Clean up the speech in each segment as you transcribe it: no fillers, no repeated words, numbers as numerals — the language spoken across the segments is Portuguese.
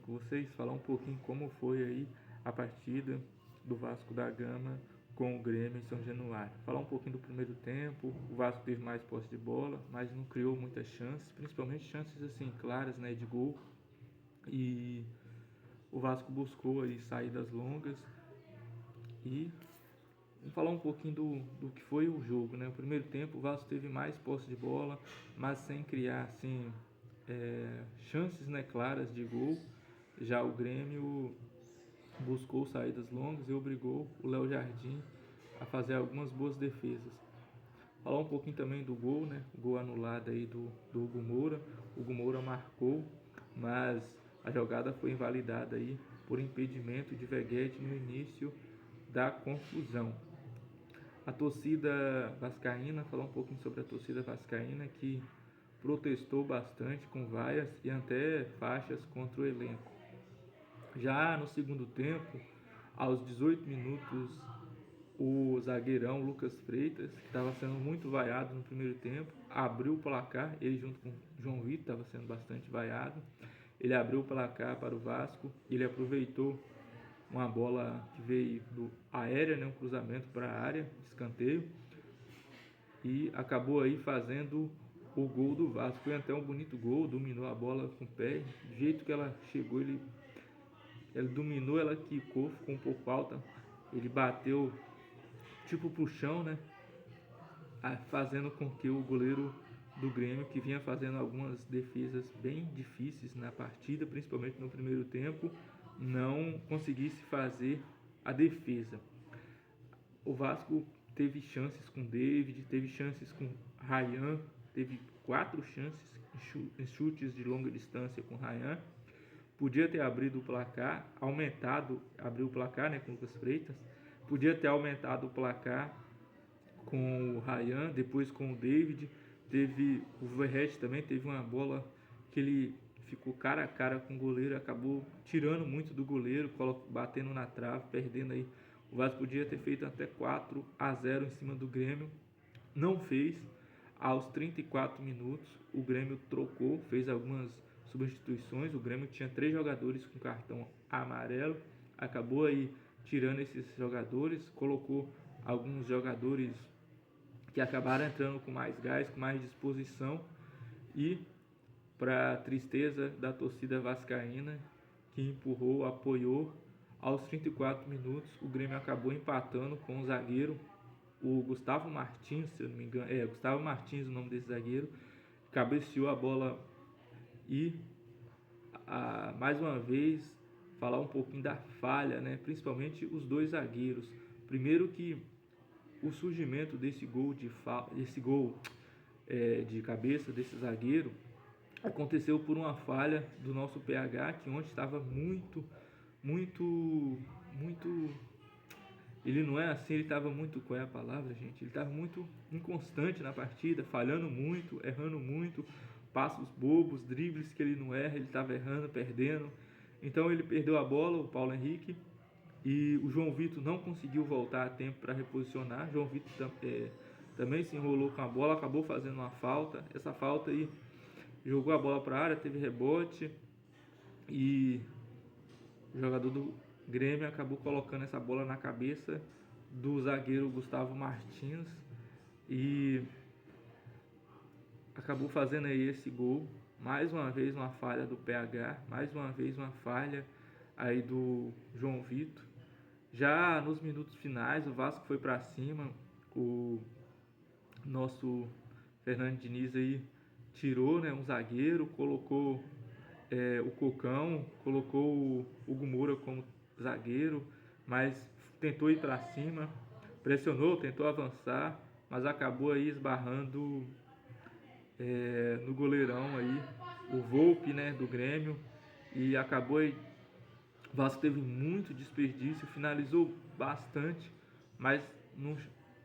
com vocês, falar um pouquinho como foi aí a partida do Vasco da Gama com o Grêmio em São Januário. Falar um pouquinho do primeiro tempo. O Vasco teve mais posse de bola, mas não criou muitas chances, principalmente chances assim claras, né, de gol. E o Vasco buscou aí saídas longas. E vamos falar um pouquinho do que foi o jogo, né? O primeiro tempo o Vasco teve mais posse de bola, mas sem criar assim chances, né, claras de gol. Já o Grêmio buscou saídas longas e obrigou o Léo Jardim a fazer algumas boas defesas. Falar um pouquinho também do gol, né? O gol anulado aí do Hugo Moura. O Hugo Moura marcou, mas a jogada foi invalidada aí por impedimento de Veguete no início da confusão. A torcida vascaína, falar um pouquinho sobre a torcida vascaína que protestou bastante com vaias e até faixas contra o elenco. Já no segundo tempo, aos 18 minutos, o zagueirão Lucas Freitas, que estava sendo muito vaiado no primeiro tempo, abriu o placar, ele junto com o João Vitor estava sendo bastante vaiado. Ele abriu o placar para o Vasco, ele aproveitou uma bola que veio do aérea, né, um cruzamento para a área, escanteio, e acabou aí fazendo o gol do Vasco. Foi até um bonito gol, dominou a bola com o pé, do jeito que ela chegou, ele dominou, ela quicou, ficou um pouco alta, ele bateu tipo pro chão, né, fazendo com que o goleiro do Grêmio, que vinha fazendo algumas defesas bem difíceis na partida, principalmente no primeiro tempo, não conseguisse fazer a defesa. O Vasco teve chances com David, teve chances com Ryan, teve 4 chances em chutes de longa distância com Ryan. Podia ter abrido o placar, abriu o placar, né, com o Lucas Freitas. Podia ter aumentado o placar com o Ryan, depois com o David. Teve o Verratti também, teve uma bola que ele ficou cara a cara com o goleiro, acabou tirando muito do goleiro, batendo na trave, perdendo aí. O Vasco podia ter feito até 4-0 em cima do Grêmio, não fez. Aos 34 minutos, o Grêmio trocou, fez algumas substituições. O Grêmio tinha 3 jogadores com cartão amarelo, acabou aí tirando esses jogadores, colocou alguns jogadores que acabaram entrando com mais gás, com mais disposição, e para tristeza da torcida vascaína, que empurrou, apoiou, aos 34 minutos o Grêmio acabou empatando com o zagueiro, o Gustavo Martins, se eu não me engano, Gustavo Martins o nome desse zagueiro, cabeceou a bola. E mais uma vez falar um pouquinho da falha, né? Principalmente os dois zagueiros. Primeiro que o surgimento desse gol de cabeça desse zagueiro aconteceu por uma falha do nosso PH, que ontem estava muito, ele não é assim, ele estava muito, qual é a palavra, gente? Ele estava muito inconstante na partida, falhando muito, errando muito, passos bobos, dribles que ele não erra, ele estava errando, perdendo. Então ele perdeu a bola, o Paulo Henrique, e o João Vitor não conseguiu voltar a tempo para reposicionar. João Vitor também se enrolou com a bola, acabou fazendo uma falta. Essa falta aí jogou a bola para a área, teve rebote, e o jogador do Grêmio acabou colocando essa bola na cabeça do zagueiro Gustavo Martins e acabou fazendo aí esse gol. Mais uma vez uma falha do PH, mais uma vez uma falha aí do João Vitor. Já nos minutos finais o Vasco foi para cima, o nosso Fernando Diniz aí tirou, né, um zagueiro, colocou o Cocão, colocou o Hugo Moura como zagueiro, mas tentou ir para cima, pressionou, tentou avançar, mas acabou aí esbarrando no goleirão aí, o Volpi, né, do Grêmio, e acabou aí, o Vasco teve muito desperdício, finalizou bastante, mas não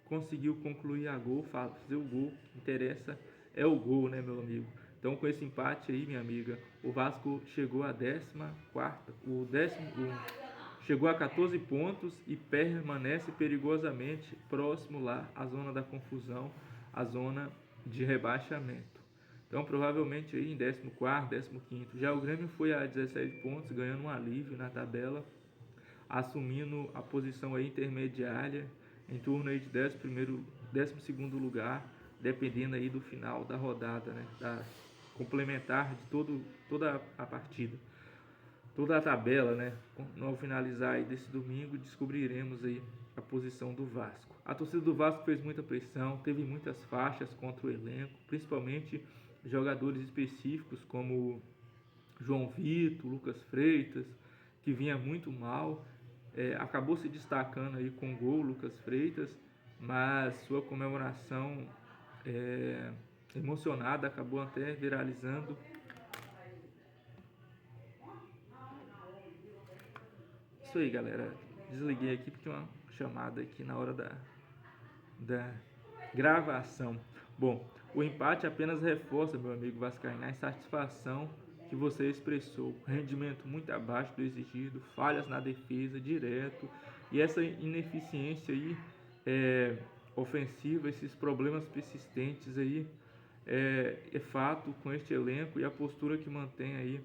conseguiu concluir a gol, fazer o gol. O que interessa é o gol, né, meu amigo? Então, com esse empate aí, minha amiga, o Vasco chegou a 14ª, chegou a 14 pontos e permanece perigosamente próximo lá à zona da confusão, a zona de rebaixamento. Então, Então provavelmente aí em 14º, 15º. Já o Grêmio foi a 17 pontos, ganhando um alívio na tabela, assumindo a posição aí intermediária, em torno aí de 12º lugar, dependendo aí do final da rodada, né, da complementar de toda a partida, toda a tabela, né. No finalizar aí desse domingo, descobriremos aí a posição do Vasco. A torcida do Vasco fez muita pressão, teve muitas faixas contra o elenco, principalmente jogadores específicos como João Vitor, Lucas Freitas, que vinha muito mal, acabou se destacando aí com gol Lucas Freitas, mas sua comemoração emocionada acabou até viralizando. Isso aí, galera, desliguei aqui porque uma chamada aqui na hora da gravação. Bom, o empate apenas reforça, meu amigo vascaíno, a insatisfação que você expressou. Rendimento muito abaixo do exigido, falhas na defesa direto, e essa ineficiência aí ofensiva, esses problemas persistentes aí, é fato com este elenco, e a postura que mantém aí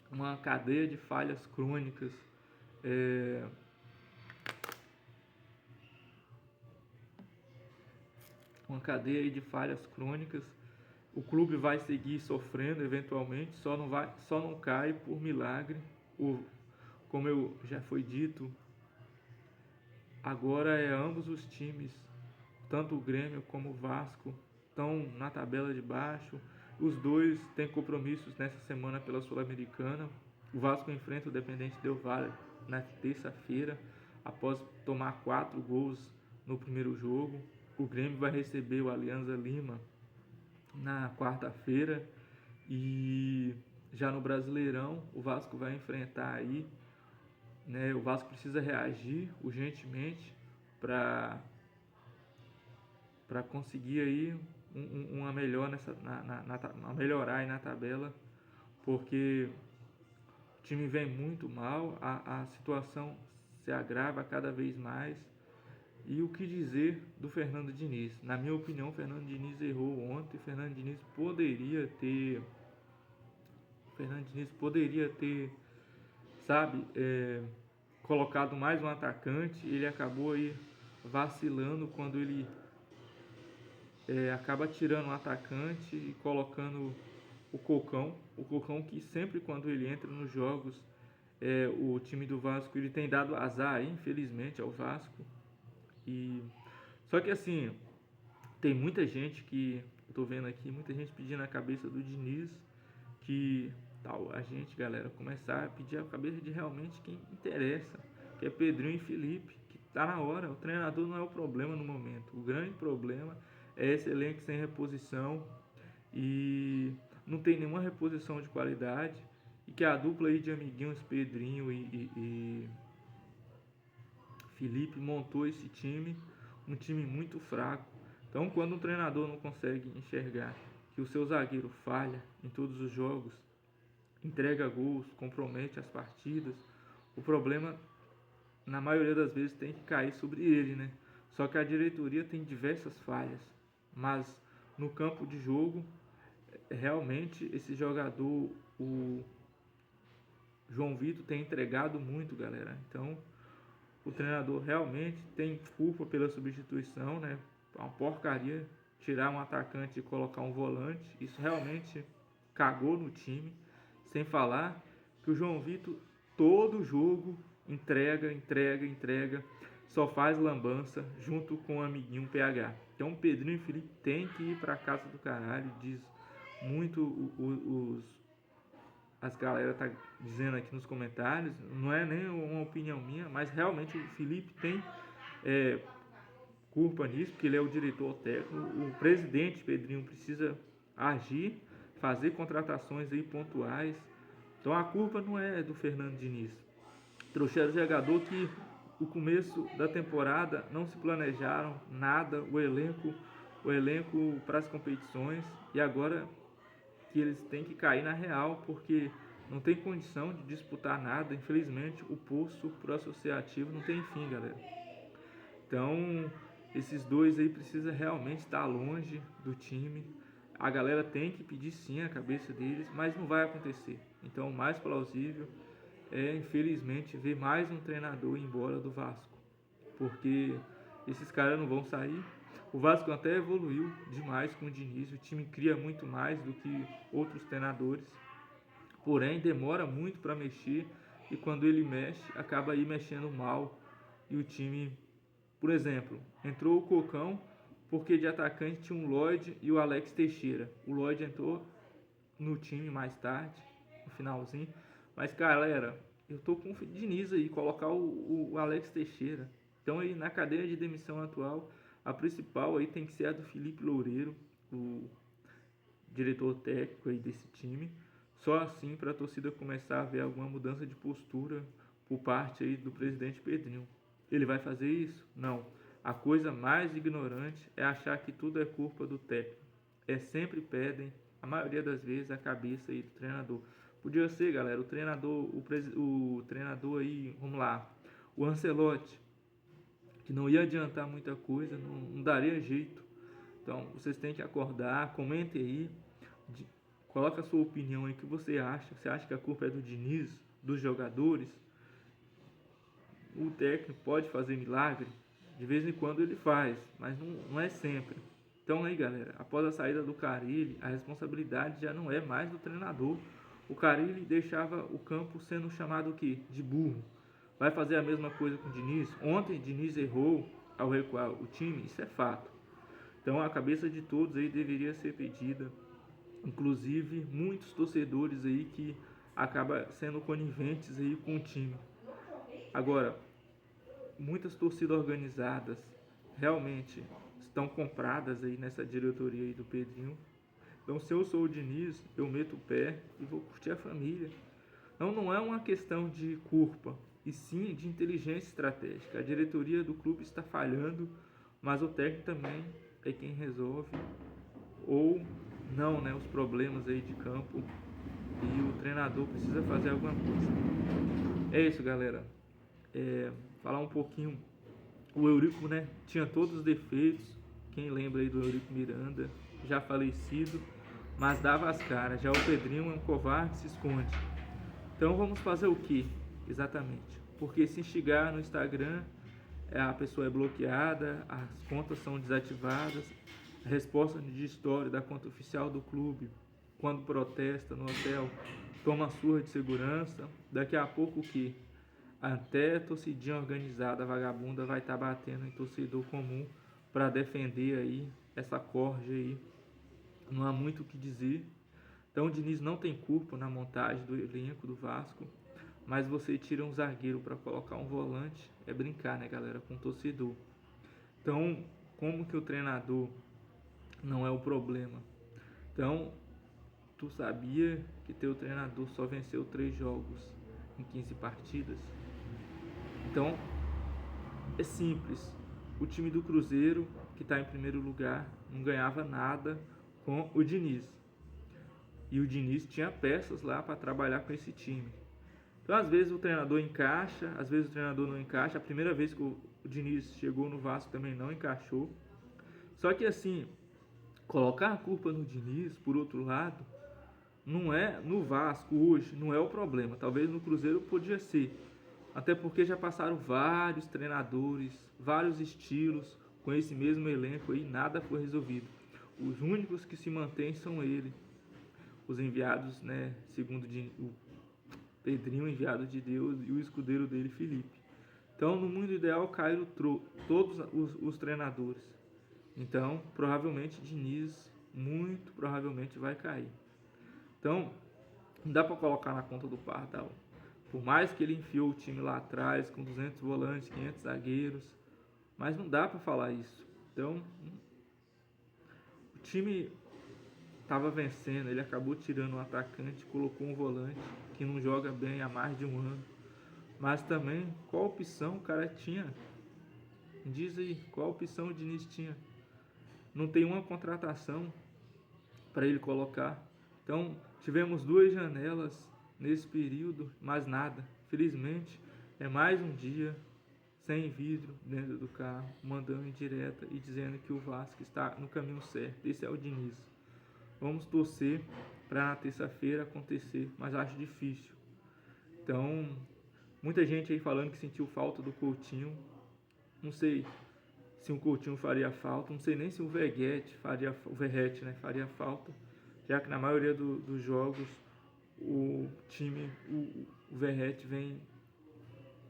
uma cadeia de falhas crônicas, uma cadeia de falhas crônicas. O clube vai seguir sofrendo eventualmente, só não cai por milagre. Como eu já foi dito, agora ambos os times, tanto o Grêmio como o Vasco, estão na tabela de baixo. Os dois têm compromissos nessa semana pela Sul-Americana. O Vasco enfrenta o Independente Del Valle na terça-feira, após tomar 4 gols no primeiro jogo. O Grêmio vai receber o Alianza Lima na quarta-feira, e já no Brasileirão o Vasco vai enfrentar aí, né, o Vasco precisa reagir urgentemente para conseguir aí uma melhor melhorar aí na tabela, porque o time vem muito mal, a situação se agrava cada vez mais. E o que dizer do Fernando Diniz? Na minha opinião, o Fernando Diniz errou ontem. O Fernando Diniz poderia ter, sabe, colocado mais um atacante. Ele acabou aí vacilando quando ele acaba tirando um atacante e colocando o Cocão, que sempre quando ele entra nos jogos, o time do Vasco, ele tem dado azar, infelizmente, ao Vasco. Só que assim, tem muita gente que, eu tô vendo aqui, muita gente pedindo a cabeça do Diniz, que tal a gente, galera, começar a pedir a cabeça de realmente quem interessa, que é Pedrinho e Felipe, que tá na hora. O treinador não é o problema no momento, o grande problema é esse elenco sem reposição, e não tem nenhuma reposição de qualidade, e que a dupla aí de amiguinhos, Pedrinho e Felipe, montou esse time, um time muito fraco. Então, quando um treinador não consegue enxergar que o seu zagueiro falha em todos os jogos, entrega gols, compromete as partidas, o problema, na maioria das vezes, tem que cair sobre ele, né? Só que a diretoria tem diversas falhas, mas no campo de jogo, realmente, esse jogador, o João Vitor, tem entregado muito, galera. Então, o treinador realmente tem culpa pela substituição, né? É uma porcaria tirar um atacante e colocar um volante. Isso realmente cagou no time. Sem falar que o João Vitor, todo jogo, entrega, só faz lambança junto com o amiguinho PH. Então o Pedrinho e Felipe tem que ir para casa do caralho. Diz muito as galera tá dizendo aqui nos comentários, não é nem uma opinião minha, mas realmente o Felipe tem culpa nisso, porque ele é o diretor técnico. O presidente Pedrinho precisa agir, fazer contratações aí pontuais. Então a culpa não é do Fernando Diniz. Trouxeram jogador que no começo da temporada não se planejaram nada, o elenco para as competições, e agora que eles têm que cair na real, porque não tem condição de disputar nada. Infelizmente, o poço pro associativo não tem fim, galera. Então, esses dois aí precisam realmente estar longe do time. A galera tem que pedir sim a cabeça deles, mas não vai acontecer. Então o mais plausível é, infelizmente, ver mais um treinador ir embora do Vasco, porque esses caras não vão sair. O Vasco até evoluiu demais com o Diniz, o time cria muito mais do que outros treinadores, porém demora muito para mexer, e quando ele mexe, acaba aí mexendo mal, e o time, por exemplo, entrou o Cocão porque de atacante tinha um Lloyd e o Alex Teixeira. O Lloyd entrou no time mais tarde, no finalzinho, mas galera, eu tô com o Diniz aí, colocar o Alex Teixeira. Então aí na cadeia de demissão atual, a principal aí tem que ser a do Felipe Loureiro, o diretor técnico aí desse time. Só assim para a torcida começar a ver alguma mudança de postura por parte aí do presidente Pedrinho. Ele vai fazer isso? Não. A coisa mais ignorante é achar que tudo é culpa do técnico. É sempre pedem, a maioria das vezes, a cabeça aí do treinador. Podia ser, galera, o treinador aí, vamos lá, o Ancelotti, que não ia adiantar muita coisa, não daria jeito. Então, vocês têm que acordar, comentem aí, coloca a sua opinião aí, o que você acha. Você acha que a culpa é do Diniz, dos jogadores? O técnico pode fazer milagre? De vez em quando ele faz, mas não é sempre. Então aí, galera, após a saída do Carille, a responsabilidade já não é mais do treinador. O Carille deixava o campo sendo chamado o quê? De burro. Vai fazer a mesma coisa com o Diniz? Ontem, Diniz errou ao recuar o time, isso é fato. Então a cabeça de todos aí deveria ser pedida. Inclusive, muitos torcedores aí que acabam sendo coniventes aí com o time. Agora, muitas torcidas organizadas realmente estão compradas aí nessa diretoria aí do Pedrinho. Então, se eu sou o Diniz, eu meto o pé e vou curtir a família. Então, não é uma questão de culpa, e sim de inteligência estratégica. A diretoria do clube está falhando, mas o técnico também é quem resolve ou não, né, os problemas aí de campo, e o treinador precisa fazer alguma coisa. É isso, galera. Falar um pouquinho. O Eurico, né, tinha todos os defeitos. Quem lembra aí do Eurico Miranda, já falecido, mas dava as caras. Já o Pedrinho é um covarde que se esconde. Então vamos fazer o que exatamente? Porque se instigar no Instagram, a pessoa é bloqueada, as contas são desativadas, a resposta de história da conta oficial do clube, quando protesta no hotel, toma surra de segurança. Daqui a pouco o que? Até torcidinha organizada, vagabunda, vai estar batendo em torcedor comum para defender aí essa corja aí. Não há muito o que dizer. Então o Diniz não tem culpa na montagem do elenco do Vasco, mas você tira um zagueiro para colocar um volante, é brincar, né, galera, com o torcedor. Então, como que o treinador não é o problema? Então, tu sabia que teu treinador só venceu 3 jogos em 15 partidas? Então, é simples. O time do Cruzeiro, que está em primeiro lugar, não ganhava nada com o Diniz. E o Diniz tinha peças lá para trabalhar com esse time. Então, às vezes o treinador encaixa, às vezes o treinador não encaixa. A primeira vez que o Diniz chegou no Vasco também não encaixou. Só que assim, colocar a culpa no Diniz, por outro lado, não é no Vasco hoje, não é o problema. Talvez no Cruzeiro podia ser. Até porque já passaram vários treinadores, vários estilos com esse mesmo elenco e nada foi resolvido. Os únicos que se mantêm são ele. Os enviados, né, segundo o Pedrinho, enviado de Deus, e o escudeiro dele, Felipe. Então, no mundo ideal, caíram todos os treinadores. Então, provavelmente, Diniz, muito provavelmente, vai cair. Então, não dá para colocar na conta do Pardal. Por mais que ele enfiou o time lá atrás, com 200 volantes, 500 zagueiros, mas não dá para falar isso. Então, o time estava vencendo, ele acabou tirando um atacante, colocou um volante que não joga bem há mais de um ano. Mas também, qual opção o cara tinha? Diz aí, qual opção o Diniz tinha? Não tem uma contratação para ele colocar. Então, tivemos 2 janelas nesse período, mas nada. Felizmente, é mais um dia sem vidro dentro do carro, mandando em direta e dizendo que o Vasco está no caminho certo. Esse é o Diniz. Vamos torcer para na terça-feira acontecer, mas acho difícil. Então, muita gente aí falando que sentiu falta do Coutinho. Não sei se o Coutinho faria falta, não sei nem se o Verratti faria falta, já que na maioria dos jogos o Verratti vem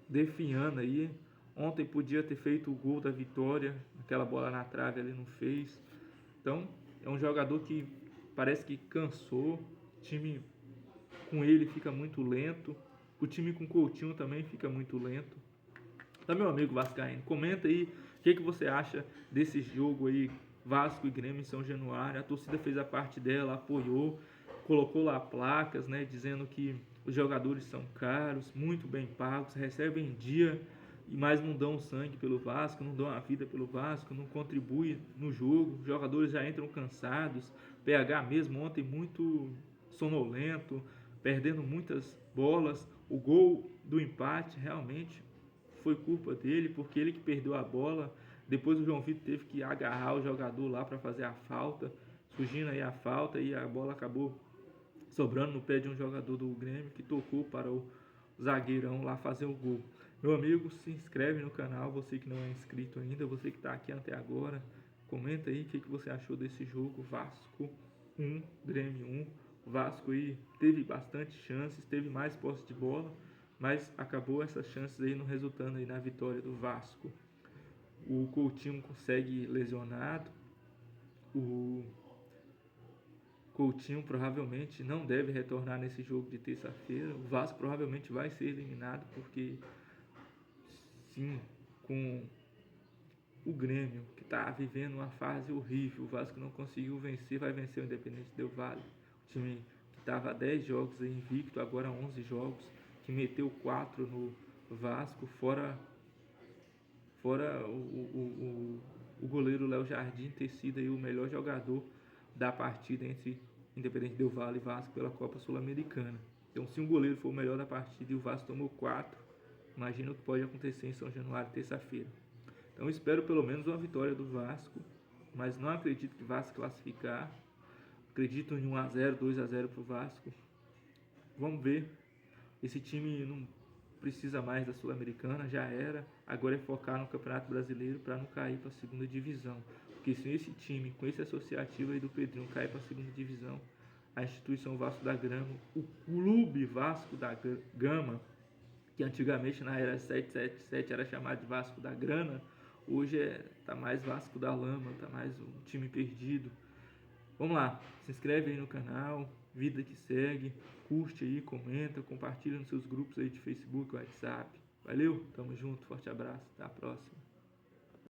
definhando aí. Ontem podia ter feito o gol da vitória, aquela bola na trave ele não fez. Então é um jogador que parece que cansou, o time com ele fica muito lento, o time com o Coutinho também fica muito lento. Então, meu amigo vascaíno, comenta aí o que você acha desse jogo aí, Vasco e Grêmio em São Januário. A torcida fez a parte dela, apoiou, colocou lá placas, né, dizendo que os jogadores são caros, muito bem pagos, recebem em dia, mas não dão sangue pelo Vasco, não dão a vida pelo Vasco, não contribuem no jogo. Os jogadores já entram cansados, PH mesmo ontem muito sonolento, perdendo muitas bolas. O gol do empate realmente foi culpa dele, porque ele que perdeu a bola. Depois o João Vitor teve que agarrar o jogador lá para fazer a falta, surgindo aí a falta, e a bola acabou sobrando no pé de um jogador do Grêmio que tocou para o zagueirão lá fazer o gol. Meu amigo, se inscreve no canal, você que não é inscrito ainda, você que está aqui até agora, comenta aí o que você achou desse jogo. Vasco 1, Grêmio 1. O Vasco aí teve bastante chances, teve mais posse de bola, mas acabou essas chances aí não resultando aí na vitória do Vasco. O Coutinho consegue lesionado, o Coutinho provavelmente não deve retornar nesse jogo de terça-feira. O Vasco provavelmente vai ser eliminado, porque sim, com o Grêmio, que está vivendo uma fase horrível, o Vasco não conseguiu vencer, vai vencer o Independente Del Valle. O time que estava 10 jogos aí invicto, agora 11 jogos, que meteu 4 no Vasco, fora o goleiro Léo Jardim ter sido aí o melhor jogador da partida entre Independente Del Valle e Vasco pela Copa Sul-Americana. Então, se um goleiro for o melhor da partida e o Vasco tomou 4, imagina o que pode acontecer em São Januário, terça-feira. Então, espero pelo menos uma vitória do Vasco, mas não acredito que vá se classificar. Acredito em 1-0, 2-0 para o Vasco. Vamos ver. Esse time não precisa mais da Sul-Americana, já era. Agora é focar no Campeonato Brasileiro para não cair para a segunda divisão. Porque se esse time, com esse associativo aí do Pedrinho, cair para a segunda divisão, a instituição Vasco da Gama, o clube Vasco da Gama, que antigamente na era 777 era chamado de Vasco da Grana, hoje tá mais Vasco da Lama, tá mais um time perdido. Vamos lá, se inscreve aí no canal, vida que segue, curte aí, comenta, compartilha nos seus grupos aí de Facebook, WhatsApp. Valeu, tamo junto, forte abraço, até a próxima.